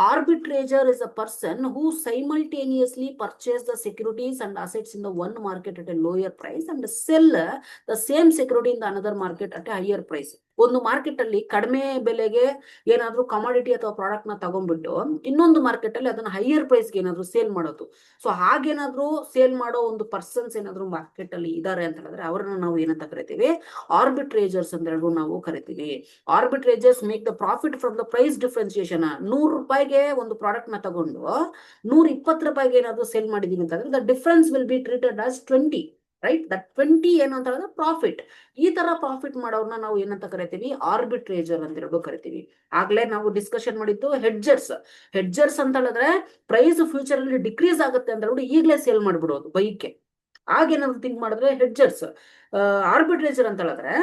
arbitrageur is a person who simultaneously purchase the securities and assets in the one market at a lower price and sell the same security in the another market at a higher price. ಒಂದು market ಅಲ್ಲಿ ಕಡಿಮೆ ಬೆಲೆಗೆ ಏನಾದ್ರು commodity ಅಥವಾ product ನ ತಗೊಂಡ್ಬಿಟ್ಟು ಇನ್ನೊಂದು market ಅಲ್ಲಿ ಅದನ್ನ ಹೈಯರ್ ಪ್ರೈಸ್ಗೆ ಏನಾದ್ರು ಸೇಲ್ ಮಾಡೋದು. ಸೊ ಹಾಗೇನಾದ್ರು ಸೇಲ್ ಮಾಡೋ ಒಂದು ಪರ್ಸನ್ಸ್ ಏನಾದ್ರು ಮಾರ್ಕೆಟ್ ಅಲ್ಲಿ ಇದಾರೆ ಅಂತ ಹೇಳಿದ್ರೆ ಅವ್ರನ್ನ ನಾವು ಏನಂತ ಕರಿತೀವಿ, ಆರ್ಬಿಟ್ರೇಜರ್ಸ್ ಅಂತ ಹೇಳ್ಬಿಟ್ಟು ನಾವು ಕರಿತೀವಿ. Arbitrageurs make the profit from the price differentiation. 100 ರೂಪಾಯಿಗೆ ಒಂದು ಪ್ರಾಡಕ್ಟ್ ನ ತಗೊಂಡು 120 ರೂಪಾಯಿಗೆ ಏನಾದ್ರು ಸೇಲ್ ಮಾಡಿದೀನಿ ಅಂತಂದ್ರೆ the difference will be treated as 20, right? That 20 ಏನು ಅಂತ ಹೇಳಿದ್ರೆ ಪ್ರಾಫಿಟ್. ಈ ತರ ಪ್ರಾಫಿಟ್ ಮಾಡೋರ್ನ ನಾವು ಏನಂತ ಕರಿತೀವಿ, ಆರ್ಬಿಟ್ರೇಜರ್ ಅಂತ ಹೇಳ್ಬಿಟ್ಟು ಕರಿತೀವಿ. ಆಗ್ಲೇ ನಾವು ಡಿಸ್ಕಷನ್ ಮಾಡಿದ್ದು ಹೆಡ್ಜರ್ಸ್. ಹೆಡ್ಜರ್ಸ್ ಅಂತ ಹೇಳಿದ್ರೆ ಪ್ರೈಸ್ ಫ್ಯೂಚರ್ ಅಲ್ಲಿ ಡಿಕ್ರೀಸ್ ಆಗುತ್ತೆ ಅಂತ ಹೇಳ್ಬಿಟ್ಟು ಈಗಲೇ ಸೇಲ್ ಮಾಡ್ಬಿಡೋದು ಬೈಕ್ಗೆ. ಆಗೇನಾದ್ರು ಥಿಂಕ್ ಮಾಡಿದ್ರೆ ಹೆಡ್ಜರ್ಸ್. ಆರ್ಬಿಟ್ರೇಜರ್ ಅಂತ ಹೇಳಿದ್ರೆ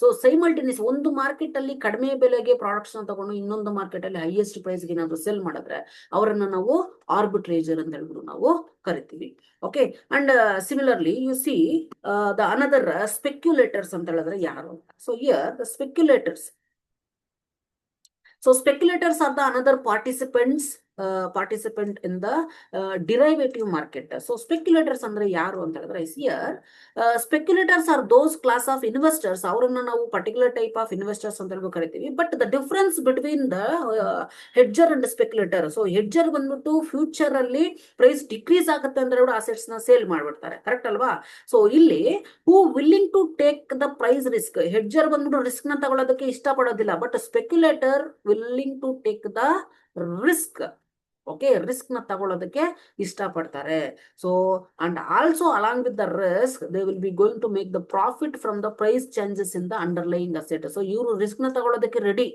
ಸೊ ಸೈಮಲ್ಟೇನಿಯಸ್ ಒಂದು ಮಾರ್ಕೆಟ್ ಅಲ್ಲಿ ಕಡಿಮೆ ಬೆಲೆಗೆ ಪ್ರಾಡಕ್ಟ್ಸ್ ನ ತಗೊಂಡು ಇನ್ನೊಂದು ಮಾರ್ಕೆಟ್ ಅಲ್ಲಿ ಹೈಯೆಸ್ಟ್ ಪ್ರೈಸ್ ಗೆ ಏನಾದ್ರು ಸೆಲ್ ಮಾಡಿದ್ರೆ ಅವರನ್ನ ನಾವು ಆರ್ಬಿಟ್ರೇಜರ್ ಅಂತ ಹೇಳ್ಬಿಟ್ಟು ನಾವು ಕರಿತೀವಿ. Okay, and similarly you see the another speculators ಅಂತ ಹೇಳಿದ್ರೆ ಯಾರು? So here the speculators. So speculators are the another participant in the derivative market. So speculators andre yaru anta ಹೇಳಿದ್ರೆ here speculators are those class of investors. ಅವರನ್ನ ನಾವು particular type of investors ಅಂತ ಹೇಳ್ಬಿಟ್ಟು ಕರಿತೀವಿ. But the difference between the hedger and speculator, so hedger ಬಂದ್ಬಿಟ್ಟು future ಅಲ್ಲಿ price decrease ಆಗುತ್ತೆ ಅಂದ್ರೆ ಕೂಡ ಅಸೆಟ್ಸ್ ನ ಸೇಲ್ ಮಾಡ್ಬಿಡ್ತಾರೆ, ಕರೆಕ್ಟ್ ಅಲ್ವಾ? ಸೊ ಇಲ್ಲಿ who willing to take the price risk. Hedger ಬಂದ್ಬಿಟ್ಟು ರಿಸ್ಕ್ ನ ತಗೊಳ್ಳೋದಕ್ಕೆ ಇಷ್ಟ ಪಡೋದಿಲ್ಲ, but speculator willing to take the risk. Okay, risk ನ ತಗೊಳ್ಳೋದಕ್ಕೆ ಇಷ್ಟಪಡ್ತಾರೆ. So and also along with the risk they will be going to make the profit from the price changes in the underlying asset. So ಇವರು risk ನ ತಗೊಳ್ಳೋದಕ್ಕೆ ready.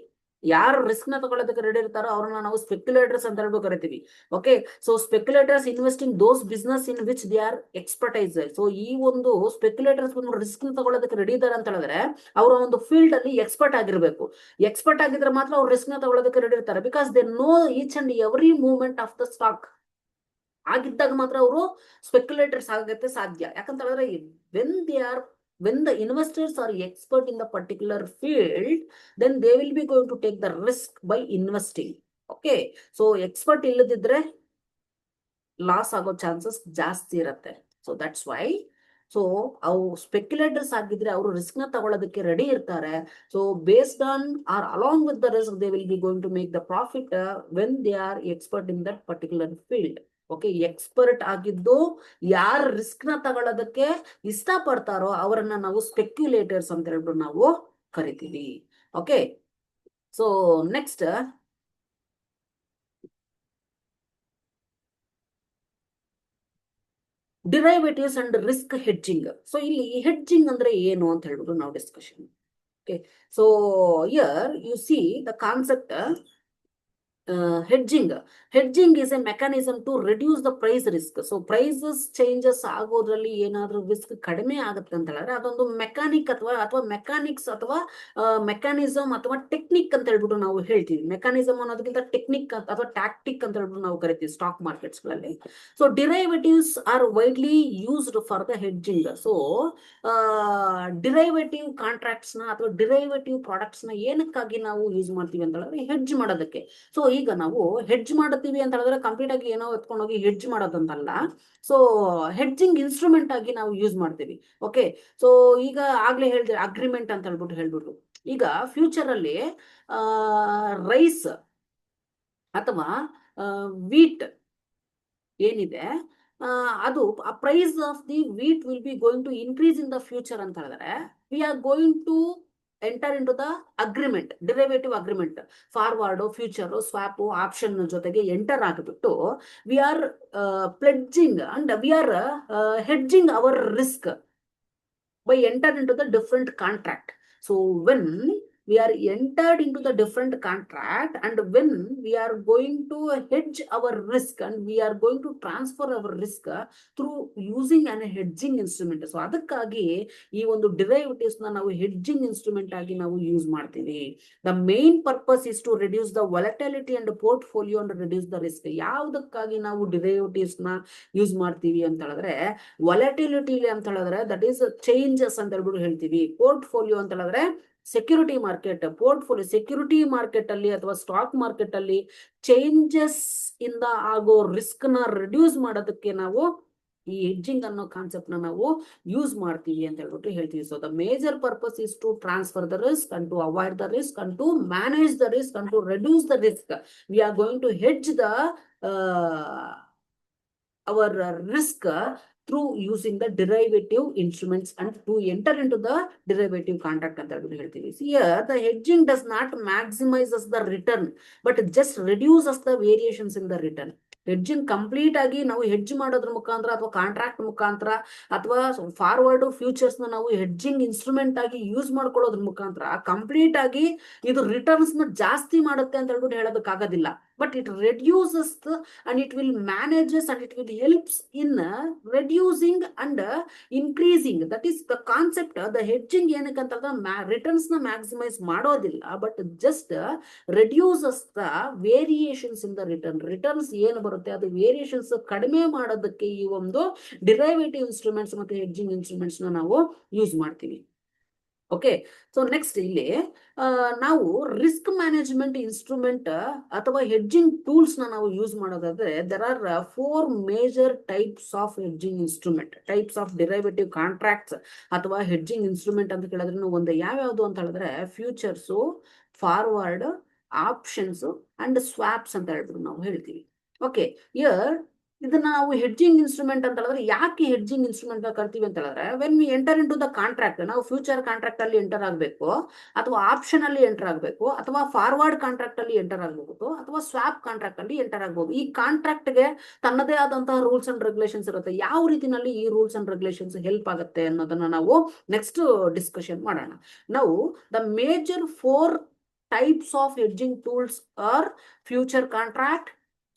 ಯಾರು risk ನ ತಗೊಳ್ಳೋದಕ್ಕೆ ready ಇರ್ತಾರೋ ಅವ್ರನ್ನ ನಾವು ಸ್ಪೆಕ್ಯುಲೇಟರ್ಸ್ ಅಂತ ಹೇಳ್ಬಿಟ್ಟು ಕರಿತೀವಿ. Okay, so speculators investing those business in which they are expertise. So ಈ ಒಂದು ಸ್ಪೆಕ್ಯುಲೇಟರ್ಸ್ ರಿಸ್ಕ್ ನ ತಗೊಳ್ಳೋದಕ್ಕೆ ರೆಡಿ ಇದ್ದಾರೆ ಅಂತ ಹೇಳಿದ್ರೆ ಅವರ ಒಂದು ಫೀಲ್ಡ್ ಅಲ್ಲಿ ಎಕ್ಸ್ಪರ್ಟ್ ಆಗಿರ್ಬೇಕು. ಎಕ್ಸ್ಪರ್ಟ್ ಆಗಿದ್ರೆ ಮಾತ್ರ ಅವ್ರು ರಿಸ್ಕ್ ನ ತಗೊಳ್ಳೋದಕ್ಕೆ ರೆಡಿ ಇರ್ತಾರೆ. Because they know each and every movement of the stock. ಆಗಿದ್ದಾಗ ಮಾತ್ರ ಅವರು ಸ್ಪೆಕ್ಯುಲೇಟರ್ಸ್ ಆಗಕ್ಕೆ ಸಾಧ್ಯ. ಯಾಕಂತ ಹೇಳಿದ್ರೆ when the investors are expert in the particular field, then they will be going to take the risk by investing. Okay, so expert ಇಲ್ಲದಿದ್ರೆ loss ಆಗೋ chances ಜಾಸ್ತಿ ಇರುತ್ತೆ. ಸೊ ದಟ್ಸ್ ವೈ ಸೊ ಅವು ಸ್ಪೆಕ್ಯುಲೇಟರ್ಸ್ ಆಗಿದ್ರೆ ಅವರು ರಿಸ್ಕ್ ನ ತಗೊಳ್ಳೋದಕ್ಕೆ ರೆಡಿ ಇರ್ತಾರೆ. So based on or along with the risk they will be going to make the profit when they are expert in that particular field. Okay, expert ಆಗಿದ್ದು ಯಾರು risk ನ ತಗೊಳ್ಳೋದಕ್ಕೆ ಇಷ್ಟ ಪಡ್ತಾರೋ ಅವರನ್ನ ನಾವು ಸ್ಪೆಕ್ಯುಲೇಟರ್ಸ್ ಅಂತ ಹೇಳ್ಬಿಟ್ಟು ನಾವು ಕರಿತೀವಿ. Okay, so next derivatives and risk hedging. So ಇಲ್ಲಿ ಹೆಡ್ಜಿಂಗ್ ಅಂದ್ರೆ ಏನು ಅಂತ ಹೇಳ್ಬಿಟ್ಟು ನಾವು discussion. Okay, so here you see the concept hedging. Hedging is a mechanism to reduce the price risk. So prices changes ಆಗೋದ್ರಲ್ಲಿ ಏನಾದ್ರೂ ರಿಸ್ಕ್ ಕಡಿಮೆ ಆಗುತ್ತೆ ಅಂತ ಹೇಳಿದ್ರೆ ಅದೊಂದು ಮೆಕ್ಯಾನಿಕ್ ಅಥವಾ ಮೆಕ್ಯಾನಿಕ್ಸ್ ಅಥವಾ ಮೆಕ್ಯಾನಿಸಮ್ ಅಥವಾ ಟೆಕ್ನಿಕ್ ಅಂತ ಹೇಳ್ಬಿಟ್ಟು ನಾವು ಹೇಳ್ತೀವಿ. ಮೆಕ್ಯಾನಿಸಮ್ ಅನ್ನೋದಕ್ಕಿಂತ ಟೆಕ್ನಿಕ್ ಅಥವಾ ಟ್ಯಾಕ್ಟಿಕ್ ಅಂತ ಹೇಳ್ಬಿಟ್ಟು ನಾವು ಕರಿತೀವಿ ಸ್ಟಾಕ್ ಮಾರ್ಕೆಟ್ಸ್ ಗಳಲ್ಲಿ. So derivatives are widely used for the hedging. So derivative contracts ನ ಅಥವಾ ಡಿರೈವೇಟಿವ್ ಪ್ರಾಡಕ್ಟ್ಸ್ ನ ಏನಕ್ಕಾಗಿ ನಾವು ಯೂಸ್ ಮಾಡ್ತೀವಿ ಅಂತ ಹೇಳಿದ್ರೆ ಹೆಡ್ಜ್ ಮಾಡೋದಕ್ಕೆ. ಸೊ ಈಗ ನಾವು ಹೆಡ್ಜ್ ಮಾಡುತ್ತೀವಿ ಅಂತ ಹೇಳಿದ್ರೆ ಕಂಪ್ಲೀಟ್ ಆಗಿ ಏನೋ ಎತ್ಕೊಂಡೋಗಿ ಹೆಡ್ಜ್ ಮಾಡೋದಂತಲ್ಲ. ಸೊ ಹೆಡ್ಜಿಂಗ್ ಇನ್ಸ್ಟ್ರೂಮೆಂಟ್ ಆಗಿ ನಾವು ಯೂಸ್ ಮಾಡ್ತೀವಿ. ಓಕೆ, ಸೊ ಈಗ ಆಗ್ಲೇ ಹೇಳಿದ್ರೆ ಅಗ್ರಿಮೆಂಟ್ ಅಂತ ಹೇಳ್ಬಿಟ್ಟು ಈಗ ಫ್ಯೂಚರ್ ಅಲ್ಲಿ ರೈಸ್ ಅಥವಾ ವೀಟ್ ಏನಿದೆ ಅದು price of the wheat will be going to increase in the future ಅಂತ ಹೇಳಿದ್ರೆ we are going to enter into the agreement, derivative agreement. Forward, future, swap, option ಜೊತೆಗೆ ಎಂಟರ್ ಆಗಿಬಿಟ್ಟು we are pledging and we are hedging our risk by enter into the different contract. So when we are entered into the different contract and when we are going to hedge our risk and we are going to transfer our risk through using an hedging instrument. So ಅದಕ್ಕಾಗಿ ಈ ಒಂದು derivatives ನಾವು hedging instrument ಆಗಿ ನಾವು use ಮಾಡ್ತೀವಿ. The main purpose is to reduce the volatility and portfolio and reduce the risk. ಯಾವುದಕ್ಕಾಗಿ ನಾವು derivatives ನ use ಮಾಡ್ತೀವಿ ಅಂತ ಹೇಳಿದ್ರೆ ವಾಲಟಿಲಿಟಿ ಅಂತ ಹೇಳಿದ್ರೆ ದಟ್ ಈಸ್ ಚೇಂಜಸ್ ಅಂತ ಹೇಳ್ಬಿಟ್ಟು ಹೇಳ್ತೀವಿ. ಪೋರ್ಟ್ಫೋಲಿಯೋ ಅಂತ ಹೇಳಿದ್ರೆ security market. Portfolio security market ಅಲ್ಲಿ ಅಥವಾ ಸ್ಟಾಕ್ ಮಾರ್ಕೆಟ್ ಅಲ್ಲಿ ಚೇಂಜಸ್ ಇಂದ ಆಗೋ ರಿಸ್ಕ್ ನ ರಿಡ್ಯೂಸ್ ಮಾಡೋದಕ್ಕೆ ನಾವು ಈ ಹೆಡ್ಜಿಂಗ್ ಅನ್ನೋ ಕಾನ್ಸೆಪ್ಟ್ ನ ನಾವು ಯೂಸ್ ಮಾಡ್ತೀವಿ ಅಂತ ಹೇಳ್ಬಿಟ್ಟು ಹೇಳ್ತೀವಿ. So the major purpose is to transfer the risk and to avoid the risk and to manage the risk and to reduce the risk. We are going to hedge the our risk through using the derivative instruments and to enter into the derivative contract ಅಂತ ಹೇಳ್ತೀವಿ. Here the hedging does not maximizes the return but just reduces the variations in the return. Hedging complete ಆಗಿ ನಾವು hedge ಮಾಡೋದ್ರ ಮುಖಾಂತರ ಅಥವಾ contract ಮುಖಾಂತರ ಅಥವಾ forward futures ನ ನಾವು ಹೆಡ್ಜಿಂಗ್ ಇನ್ಸ್ಟ್ರೂಮೆಂಟ್ ಆಗಿ ಯೂಸ್ ಮಾಡ್ಕೊಳ್ಳೋದ್ರ ಮುಖಾಂತರ ಕಂಪ್ಲೀಟ್ ಆಗಿ ಇದು ರಿಟರ್ನ್ಸ್ ನ ಜಾಸ್ತಿ ಮಾಡುತ್ತೆ ಅಂತ ಹೇಳ್ಬಿಟ್ಟು ಹೇಳೋದಕ್ಕಾಗೋದಿಲ್ಲ. But it reduces and it will manages and it will helps in reducing and increasing. That is the concept. The hedging ಏನಕ್ಕೆ ಅಂತಂದ್ರೆ ರಿಟರ್ನ್ಸ್ ನ ಮ್ಯಾಕ್ಸಿಮೈಸ್ ಮಾಡೋದಿಲ್ಲ but just reduces the variations in the return. Returns ಏನು ಬರುತ್ತೆ ಅದು variations ಕಡಿಮೆ ಮಾಡೋದಕ್ಕೆ ಈ ಒಂದು ಡಿರೈವೇಟಿವ್ ಇನ್ಸ್ಟ್ರೂಮೆಂಟ್ಸ್ ಮತ್ತೆ ಹೆಡ್ಜಿಂಗ್ ಇನ್ಸ್ಟ್ರೂಮೆಂಟ್ಸ್ ನ ನಾವು ಯೂಸ್ ಮಾಡ್ತೀವಿ. ಓಕೆ, ಸೊ ನೆಕ್ಸ್ಟ್ ಇಲ್ಲಿ ನಾವು ರಿಸ್ಕ್ ಮ್ಯಾನೇಜ್ಮೆಂಟ್ ಇನ್ಸ್ಟ್ರೂಮೆಂಟ್ ಅಥವಾ ಹೆಡ್ಜಿಂಗ್ ಟೂಲ್ಸ್ ನ ನಾವು ಯೂಸ್ ಮಾಡೋದಾದ್ರೆ there are 4 major types of hedging instrument, types of derivative contracts ಅಥವಾ ಹೆಡ್ಜಿಂಗ್ ಇನ್ಸ್ಟ್ರೂಮೆಂಟ್ ಅಂತ ಕೇಳಿದ್ರೆ ಒಂದು ಯಾವ್ಯಾವುದು ಅಂತ ಹೇಳಿದ್ರೆ ಫ್ಯೂಚರ್ಸು, ಫಾರ್ವರ್ಡ್, ಆಪ್ಷನ್ಸ್ ಅಂಡ್ ಸ್ವಾಪ್ಸ್ ಅಂತ ಹೇಳ್ಬಿಟ್ಟು ನಾವು ಹೇಳ್ತೀವಿ. ಓಕೆ, ಹಿಯರ್ ಇದನ್ನ ನಾವು ಹೆಡ್ಜಿಂಗ್ ಇನ್ಸ್ಟ್ರೂಮೆಂಟ್ ಅಂತ ಹೇಳಿದ್ರೆ ಯಾಕೆ ಹೆಡ್ಜಿಂಗ್ ಇನ್ಸ್ಟ್ರೂಮೆಂಟ್ ಕರ್ತೀವಿ ಅಂತ ಹೇಳಿದ್ರೆ when we enter into the contract, ನಾವು ಫ್ಯೂಚರ್ ಕಾಂಟ್ರಾಕ್ಟ್ ಅಲ್ಲಿ ಎಂಟರ್ ಆಗಬೇಕು, ಅಥವಾ ಆಪ್ಷನ್ ಅಲ್ಲಿ ಎಂಟರ್ ಆಗಬೇಕು, ಅಥವಾ ಫಾರ್ವರ್ಡ್ ಕಾಂಟ್ರಾಕ್ಟ್ ಅಲ್ಲಿ ಎಂಟರ್ ಆಗಬಹುದು, ಅಥವಾ ಸ್ವಾಪ್ ಕಾಂಟ್ರಾಕ್ಟ್ ಅಲ್ಲಿ ಎಂಟರ್ ಆಗಬಹುದು. ಈ ಕಾಂಟ್ರಾಕ್ಟ್ ಗೆ ತನ್ನದೇ ಆದಂತಹ ರೂಲ್ಸ್ ಅಂಡ್ ರೆಗ್ಯುಲೇಷನ್ಸ್ ಇರುತ್ತೆ. ಯಾವ ರೀತಿನಲ್ಲಿ ಈ ರೂಲ್ಸ್ ಅಂಡ್ ರೆಗ್ಯುಲೇಷನ್ಸ್ ಹೆಲ್ಪ್ ಆಗುತ್ತೆ ಅನ್ನೋದನ್ನ ನಾವು ನೆಕ್ಸ್ಟ್ ಡಿಸ್ಕಷನ್ ಮಾಡೋಣ. ನಾವು the major 4 types of hedging tools are future contract,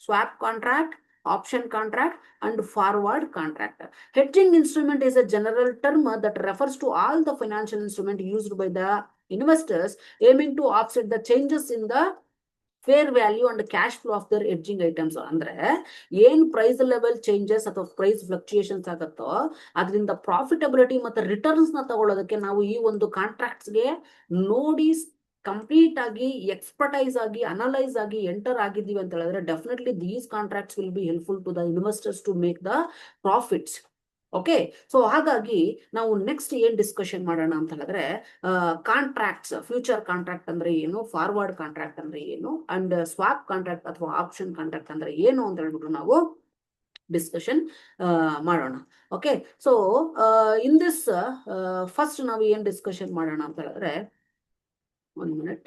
swap contract, option contract, and forward contract. Hedging instrument is a general term that refers to all the financial instrument used by the investors aiming to offset the changes in the fair value and cash flow of there edging items. ಅಂದ್ರೆ ಏನ್ price level changes ಅಥವಾ price fluctuations ಆಗುತ್ತೋ ಅದರಿಂದ profitability ಮತ್ತೆ returns ನ ತಗೊಳ್ಳೋದಕ್ಕೆ ನಾವು ಈ ಒಂದು ಕಾಂಟ್ರಾಕ್ಟ್ಸ್ ಗೆ ನೋಡಿ ಕಂಪ್ಲೀಟ್ ಆಗಿ ಎಕ್ಸ್ಪರ್ಟೈಸ್ ಆಗಿ ಅನಲೈಸ್ ಆಗಿ ಎಂಟರ್ ಆಗಿದ್ದೀವಿ ಅಂತ ಹೇಳಿದ್ರೆ definitely these contracts will be helpful to the investors to make the profits. Okay, so ಹಾಗಾಗಿ ನಾವು ನೆಕ್ಸ್ಟ್ ಏನ್ ಡಿಸ್ಕಷನ್ ಮಾಡೋಣ ಅಂತ ಹೇಳಿದ್ರೆ ಕಾಂಟ್ರಾಕ್ಟ್ಸ್, ಫ್ಯೂಚರ್ ಕಾಂಟ್ರಾಕ್ಟ್ ಅಂದ್ರೆ ಏನು, ಫಾರ್ವರ್ಡ್ ಕಾಂಟ್ರಾಕ್ಟ್ ಅಂದ್ರೆ ಏನು, ಅಂಡ್ ಸ್ವಾಪ್ ಕಾಂಟ್ರಾಕ್ಟ್ ಅಥವಾ ಆಪ್ಷನ್ ಕಾಂಟ್ರಾಕ್ಟ್ ಅಂದ್ರೆ ಏನು ಅಂತ ಹೇಳ್ಬಿಟ್ಟು ನಾವು ಡಿಸ್ಕಷನ್ ಮಾಡೋಣ. Okay, so in this first ನಾವು ಏನ್ ಡಿಸ್ಕಷನ್ ಮಾಡೋಣ ಅಂತ ಹೇಳಿದ್ರೆ, 1 minute.